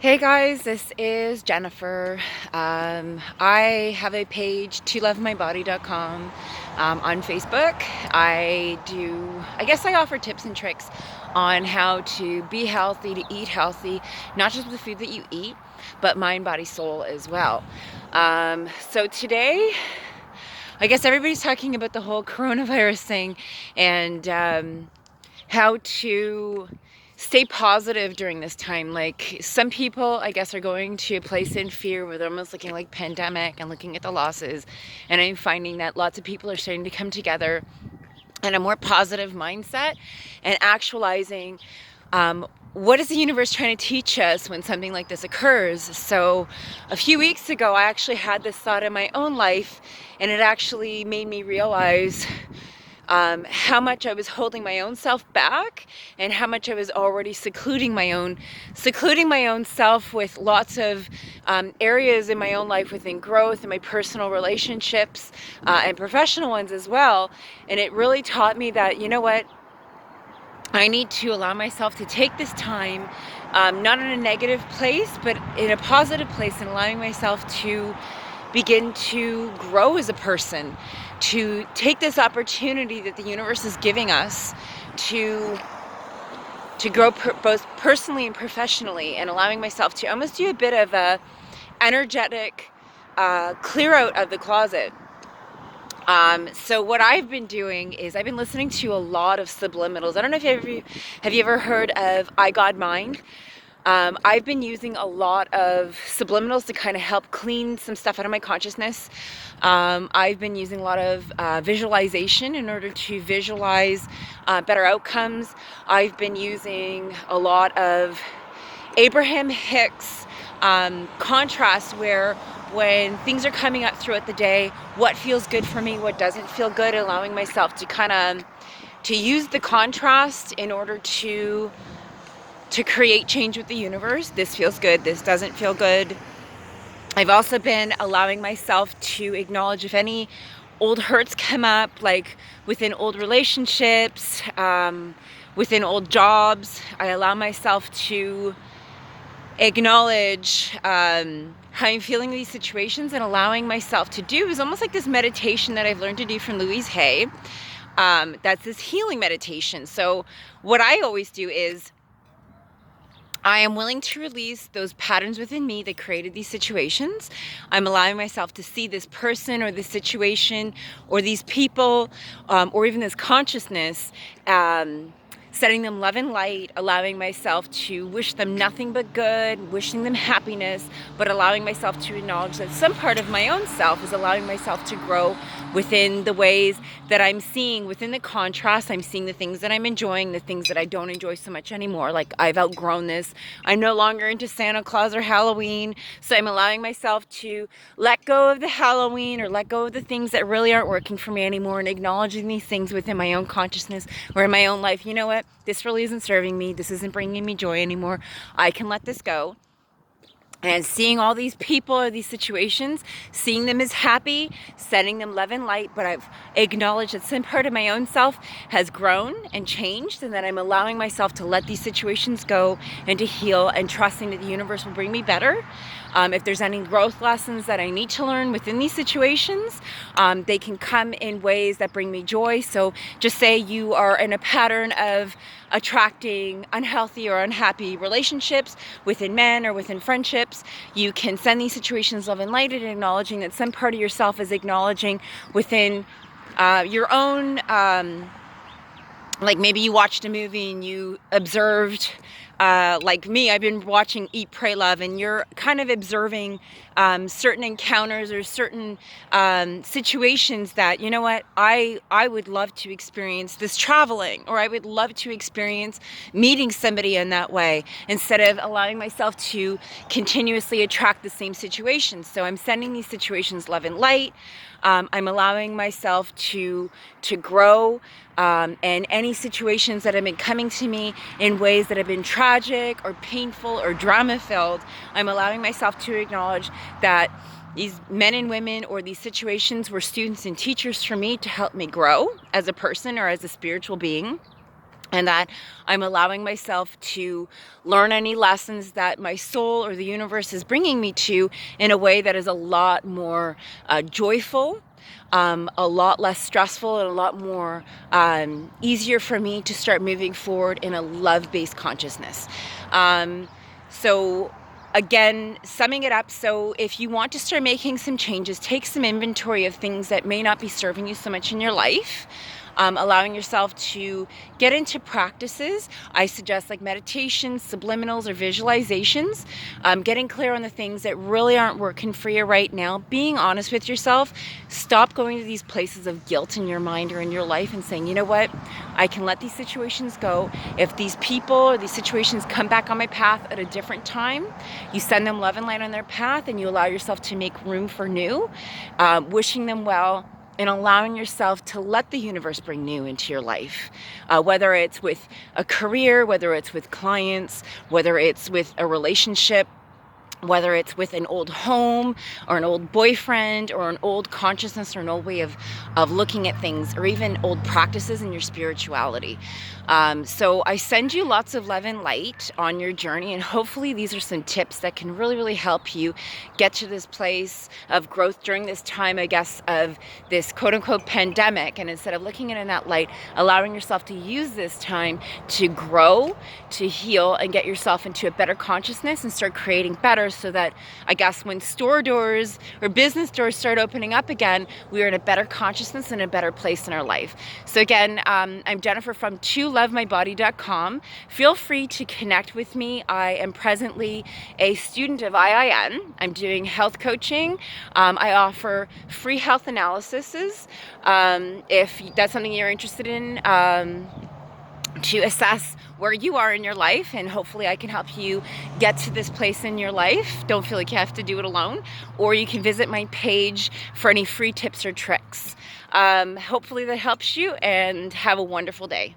Hey guys, this is Jennifer. I have a page, tolovemybody.com, on Facebook. I guess I offer tips and tricks on how to be healthy, to eat healthy, not just with the food that you eat, but mind, body, soul as well. So today, I guess everybody's talking about the whole coronavirus thing and how to stay positive during this time. Like, some people, I guess, are going to a place in fear where they're almost looking like pandemic and looking at the losses. And I'm finding that lots of people are starting to come together in a more positive mindset and actualizing what is the universe trying to teach us when something like this occurs. So a few weeks ago, I actually had this thought in my own life, and it actually made me realize how much I was holding my own self back, and how much I was already secluding my own self with lots of areas in my own life within growth and my personal relationships and professional ones as well. And it really taught me that, you know what, I need to allow myself to take this time, not in a negative place, but in a positive place, and allowing myself to begin to grow as a person, to take this opportunity that the universe is giving us to grow both personally and professionally, and allowing myself to almost do a bit of a energetic clear out of the closet. So what I've been doing is I've been listening to a lot of subliminals. I don't know if have you ever heard of I God Mind? I've been using a lot of subliminals to kind of help clean some stuff out of my consciousness. I've been using a lot of visualization in order to visualize better outcomes. I've been using a lot of Abraham Hicks contrast, where when things are coming up throughout the day, what feels good for me, what doesn't feel good, allowing myself to kind of to use the contrast in order to create change with the universe. This feels good, this doesn't feel good. I've also been allowing myself to acknowledge if any old hurts come up, like within old relationships, within old jobs. I allow myself to acknowledge how I'm feeling in these situations, and allowing myself to do is almost like this meditation that I've learned to do from Louise Hay. That's this healing meditation. So what I always do is I am willing to release those patterns within me that created these situations. I'm allowing myself to see this person or this situation or these people, or even this consciousness, setting them love and light, allowing myself to wish them nothing but good, wishing them happiness, but allowing myself to acknowledge that some part of my own self is allowing myself to grow within the ways that I'm seeing, within the contrast. I'm seeing the things that I'm enjoying, the things that I don't enjoy so much anymore. Like, I've outgrown this. I'm no longer into Santa Claus or Halloween, so I'm allowing myself to let go of the Halloween, or let go of the things that really aren't working for me anymore, and acknowledging these things within my own consciousness or in my own life. You know what? This really isn't serving me. This isn't bringing me joy anymore. I can let this go. And seeing all these people or these situations, seeing them as happy, sending them love and light, but I've acknowledged that some part of my own self has grown and changed, and that I'm allowing myself to let these situations go and to heal, and trusting that the universe will bring me better. If there's any growth lessons that I need to learn within these situations, they can come in ways that bring me joy. So just say you are in a pattern of attracting unhealthy or unhappy relationships within men or within friendships, you can send these situations love and light, and acknowledging that some part of yourself is acknowledging within your own, like maybe you watched a movie and you observed, like me, I've been watching Eat, Pray, Love, and you're kind of observing certain encounters or certain situations that, you know what, I would love to experience this traveling, or I would love to experience meeting somebody in that way, instead of allowing myself to continuously attract the same situations. So I'm sending these situations love and light. I'm allowing myself to grow, and any situations that have been coming to me in ways that have been tragic or painful or drama filled, I'm allowing myself to acknowledge that these men and women or these situations were students and teachers for me to help me grow as a person or as a spiritual being. and that I'm allowing myself to learn any lessons that my soul or the universe is bringing me to in a way that is a lot more joyful, a lot less stressful, and a lot more easier for me to start moving forward in a love-based consciousness. So again, summing it up, so if you want to start making some changes, take some inventory of things that may not be serving you so much in your life. Allowing yourself to get into practices. I suggest like meditation, subliminals, or visualizations. Getting clear on the things that really aren't working for you right now. Being honest with yourself. Stop going to these places of guilt in your mind or in your life and saying, you know what, I can let these situations go. If these people or these situations come back on my path at a different time, you send them love and light on their path, and you allow yourself to make room for new, wishing them well, and allowing yourself to let the universe bring new into your life, whether it's with a career, whether it's with clients, whether it's with a relationship, whether it's with an old home or an old boyfriend or an old consciousness or an old way of looking at things, or even old practices in your spirituality. So I send you lots of love and light on your journey, and hopefully these are some tips that can really, really help you get to this place of growth during this time, I guess, of this quote-unquote pandemic. And instead of looking at it in that light, allowing yourself to use this time to grow, to heal, and get yourself into a better consciousness and start creating better, so that, I guess, when store doors or business doors start opening up again, we are in a better consciousness and a better place in our life. So again, I'm Jennifer from tolovemybody.com. Feel free to connect with me. I am presently a student of IIN. I'm doing health coaching. I offer free health analyses. If that's something you're interested in, to assess where you are in your life, and hopefully I can help you get to this place in your life. Don't feel like you have to do it alone, or you can visit my page for any free tips or tricks. Hopefully that helps you, and have a wonderful day.